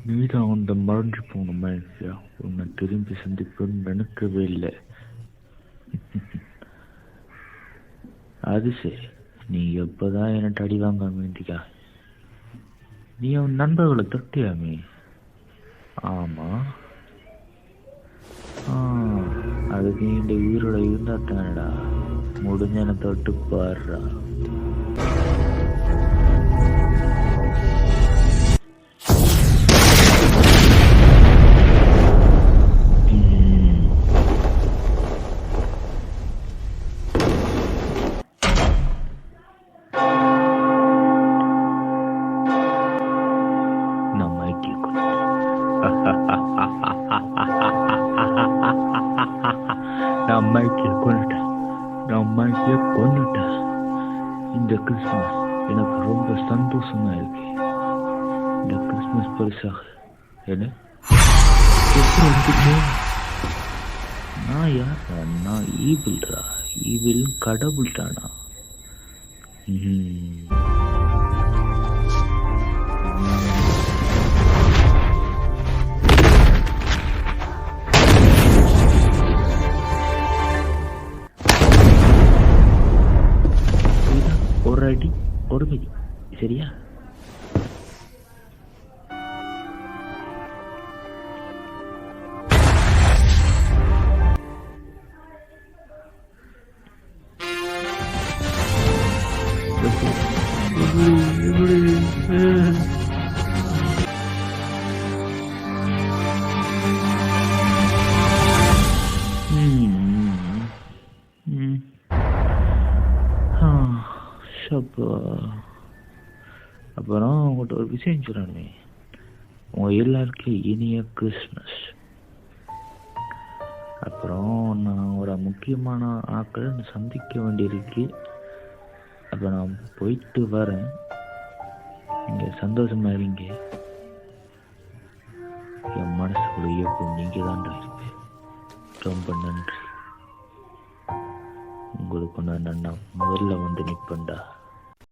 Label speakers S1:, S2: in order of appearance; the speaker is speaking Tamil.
S1: நீதான் அந்த மறைஞ்சு போன மனுஷியா. உன்னை திரும்பி சந்திப்பேன்னு நினைக்கவே இல்லை. அது சரி, நீ எப்போதான் என்கிட்ட அடி வாங்க வேண்டியா? நீ அவன் நண்பர்களை தொட்டியாமே. ஆமாம், அதுக்கு நீ இந்த உயிரோட இருந்தா தானடா. முடிஞ்ச என்னை தொட்டு பாடுறா. நான் மைக்கிய கொண்டுட்டேன். இந்த கிறிஸ்மஸ் எனக்கு ரொம்ப சந்தோஷமா இருக்கு. இந்த கிறிஸ்மஸ் பரிசாக என்ன நான் யாரா? நான் ஈவில்ரா. ஈவில் கடவுள் தானா? ஒரு அடி ஒரு மிதி, சரியா? அப்புறம் உங்கள்கிட்ட ஒரு விஷயம் சொல்லணுமே. உங்கள் எல்லாருக்கும் இனிய கிறிஸ்மஸ். அப்புறம் நான் ஒரு முக்கியமான ஆட்களை சந்திக்க வேண்டியிருக்கு. அப்போ நான் போயிட்டு வரேன். நீங்கள் சந்தோஷமா இருங்க. என் மனசுக்குள்ள எப்போ நீங்கள் தான்டா இருப்பேன். ரொம்ப நன்றி. உங்களுக்கு நான் முதல்ல வந்து நிற்பேன்டா.